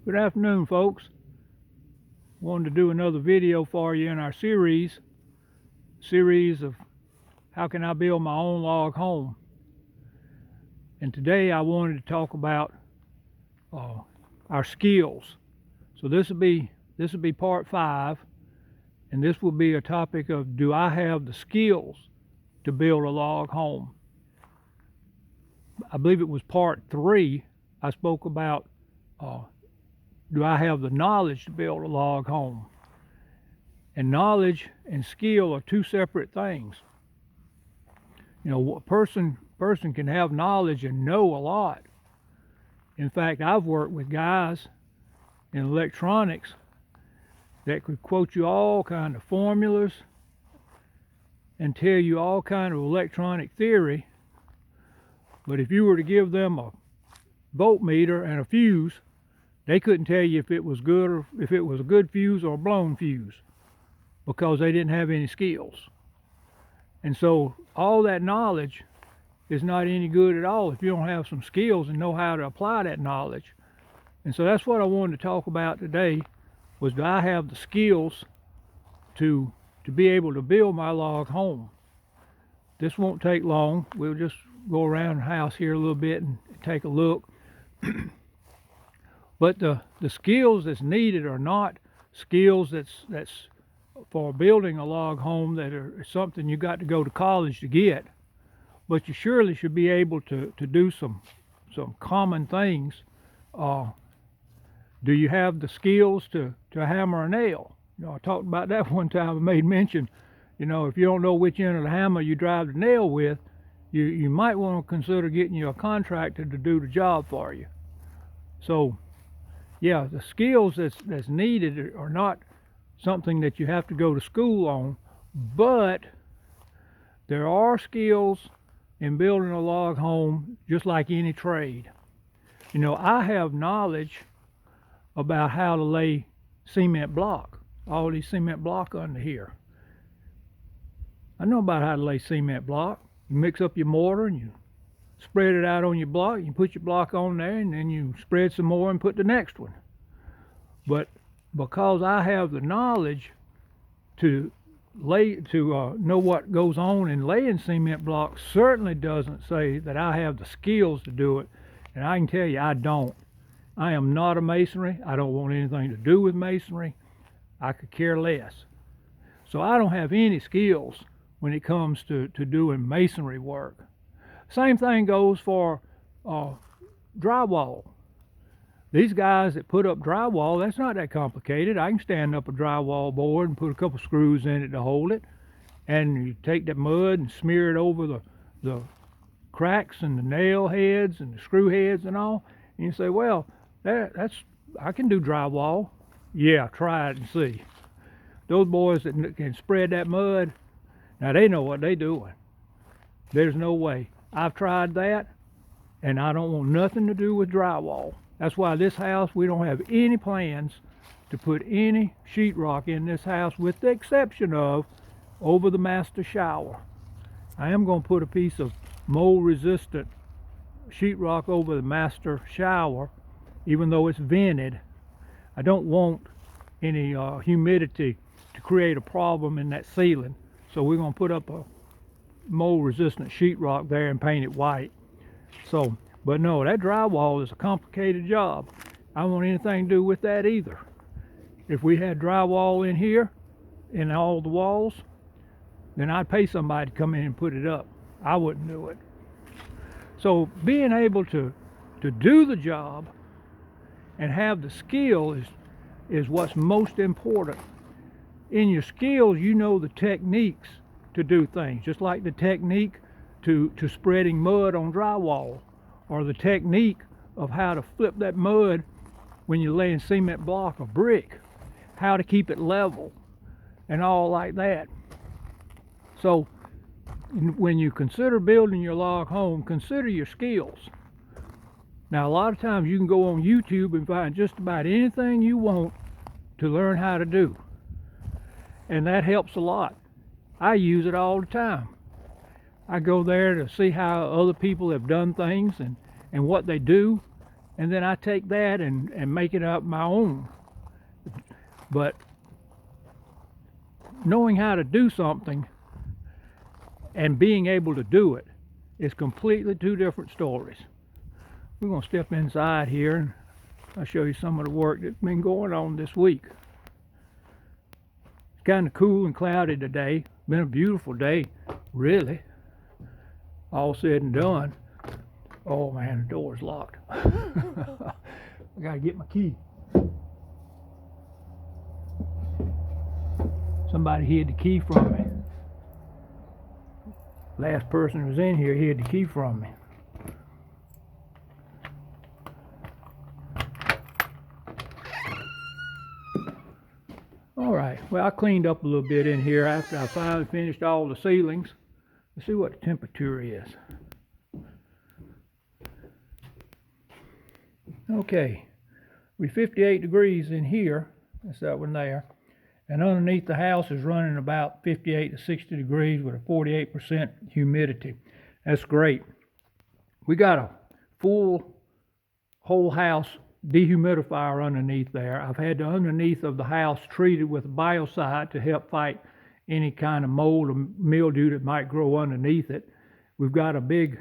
Good afternoon, folks. Wanted to do another video for you in our series of how can I build my own log home. And today I wanted to talk about our skills. So this will be part 5, and this will be a topic of, do I have the skills to build a log home? I believe it was part 3. I spoke about do I have the knowledge to build a log home? And knowledge and skill are two separate things. You know, a person can have knowledge and know a lot. In fact, I've worked with guys in electronics that could quote you all kind of formulas and tell you all kind of electronic theory, but if you were to give them a voltmeter and a fuse, they couldn't tell you if it was good or if it was a good fuse or a blown fuse, because they didn't have any skills. And so all that knowledge is not any good at all if you don't have some skills and know how to apply that knowledge. And so that's what I wanted to talk about today, was do I have the skills to be able to build my log home. This won't take long. We'll just go around the house here a little bit and take a look. But the skills that's needed are not skills that's for building a log home that are something you got to go to college to get. But you surely should be able to do some common things. Do you have the skills to hammer a nail? You know, I talked about that one time. I made mention, you know, if you don't know which end of the hammer you drive the nail with, you might want to consider getting you a contractor to do the job for you. So yeah, the skills that's needed are not something that you have to go to school on, but there are skills in building a log home just like any trade. You know, I have knowledge about how to lay cement block, all these cement block under here. I know about how to lay cement block. You mix up your mortar and you spread it out on your block. You put your block on there, and then you spread some more and put the next one. But because I have the knowledge to know what goes on in laying cement blocks, certainly doesn't say that I have the skills to do it. And I can tell you, I don't. I am not a masonry. I don't want anything to do with masonry. I could care less. So I don't have any skills when it comes to doing masonry work. Same thing goes for drywall. These guys that put up drywall, that's not that complicated. I can stand up a drywall board and put a couple screws in it to hold it, and you take that mud and smear it over the cracks and the nail heads and the screw heads and all, and you say, well, I can do drywall. Yeah, try it and see. Those boys that can spread that mud, now they know what they're doing. There's no way. I've tried that, and I don't want nothing to do with drywall. That's why this house, we don't have any plans to put any sheetrock in this house, with the exception of over the master shower. I am going to put a piece of mold resistant sheetrock over the master shower, even though it's vented. I don't want any humidity to create a problem in that ceiling. So we're going to put up a mold resistant sheetrock there and paint it white. So, but no, that drywall is a complicated job. I don't want anything to do with that either. If we had drywall in here, in all the walls, then I'd pay somebody to come in and put it up. I wouldn't do it. So being able to do the job and have the skill is what's most important. In your skills, you know the techniques to do things, just like the technique to spreading mud on drywall, or the technique of how to flip that mud when you're laying cement block or brick, how to keep it level and all like that. So when you consider building your log home, consider your skills. Now, a lot of times you can go on YouTube and find just about anything you want to learn how to do, and that helps a lot. I use it all the time. I go there to see how other people have done things and what they do, and then I take that and make it up my own. But knowing how to do something and being able to do it is completely two different stories. We're going to step inside here and I'll show you some of the work that's been going on this week. It's kind of cool and cloudy today. Been a beautiful day, really. All said and done. Oh man, the door's locked. I gotta get my key. Somebody hid the key from me. Last person who was in here hid the key from me. All right, well, I cleaned up a little bit in here after I finally finished all the ceilings. Let's see what the temperature is. Okay, we're 58 degrees in here. That's that one there. And underneath the house is running about 58 to 60 degrees with a 48% humidity. That's great. We got a full whole house dehumidifier underneath there. I've had the underneath of the house treated with biocide to help fight any kind of mold or mildew that might grow underneath it. We've got a big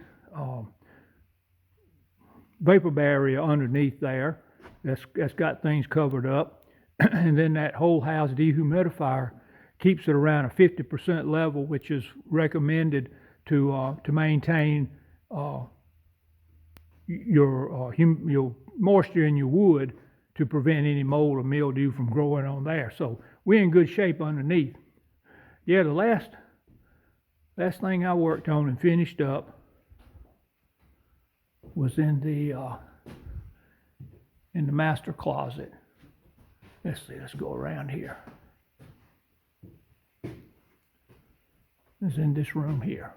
vapor barrier underneath there that's got things covered up. And then that whole house dehumidifier keeps it around a 50% level, which is recommended to maintain your moisture in your wood to prevent any mold or mildew from growing on there. So we're in good shape underneath. Yeah, the last thing I worked on and finished up was in the master closet. Let's see, let's go around here. It's in this room here.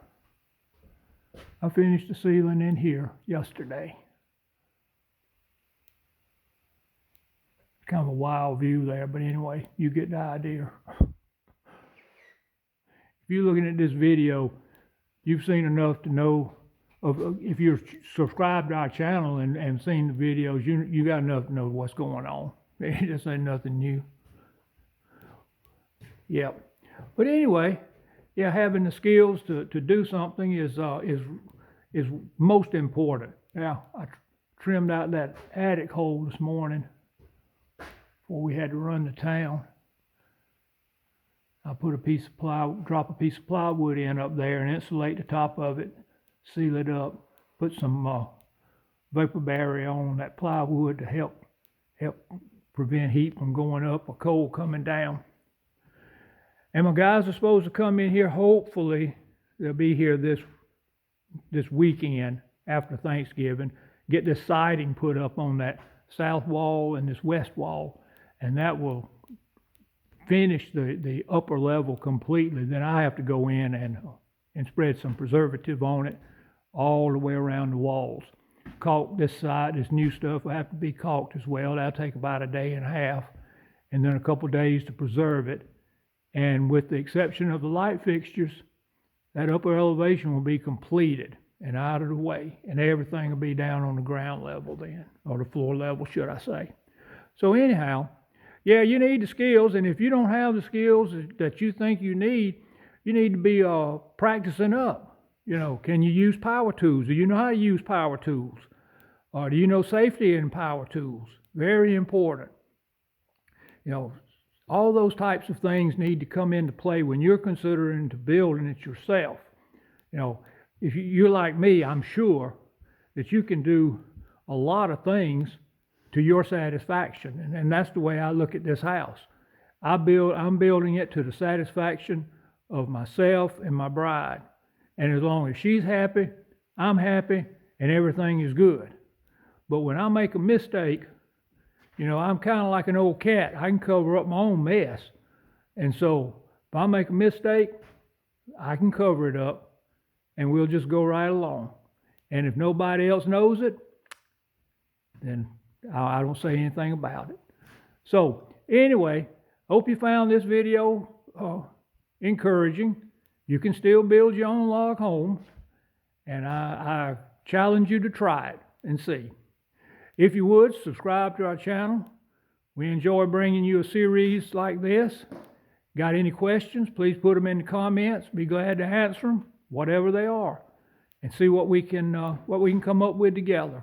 I finished the ceiling in here yesterday. Kind of a wild view there, but anyway, you get the idea. If you're looking at this video, you've seen enough to know if you're subscribed to our channel and seen the videos, you got enough to know what's going on. This ain't nothing new. Yep. But anyway, yeah, having the skills to do something is most important. Yeah, I trimmed out that attic hole this morning before we had to run to town. I put drop a piece of plywood in up there and insulate the top of it, seal it up, put some vapor barrier on that plywood to help prevent heat from going up or cold coming down. And my guys are supposed to come in here. Hopefully they'll be here this weekend after Thanksgiving, get this siding put up on that south wall and this west wall, and that will finish the upper level completely. Then I have to go in and spread some preservative on it all the way around the walls. Caulk this side, this new stuff will have to be caulked as well. That'll take about a day and a half, and then a couple days to preserve it. And with the exception of the light fixtures, that upper elevation will be completed and out of the way, and everything will be down on the ground level then, or the floor level, should I say. So anyhow, yeah, you need the skills, and if you don't have the skills that you think you need to be practicing up. You know, can you use power tools? Do you know how to use power tools? Or do you know safety in power tools? Very important. You know, all those types of things need to come into play when you're considering to building it yourself. You know, if you're like me, I'm sure that you can do a lot of things to your satisfaction. And that's the way I look at this house. I'm building it to the satisfaction of myself and my bride. And as long as she's happy, I'm happy, and everything is good. But when I make a mistake, you know, I'm kind of like an old cat. I can cover up my own mess. And so if I make a mistake, I can cover it up, and we'll just go right along. And if nobody else knows it, then I don't say anything about it. So anyway, hope you found this video encouraging. You can still build your own log home, and I challenge you to try it and see. If you would, subscribe to our channel. We enjoy bringing you a series like this. Got any questions, please put them in the comments. Be glad to answer them, whatever they are, and see what we can come up with together.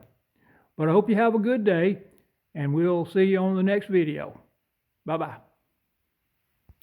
But I hope you have a good day, and we'll see you on the next video. Bye-bye.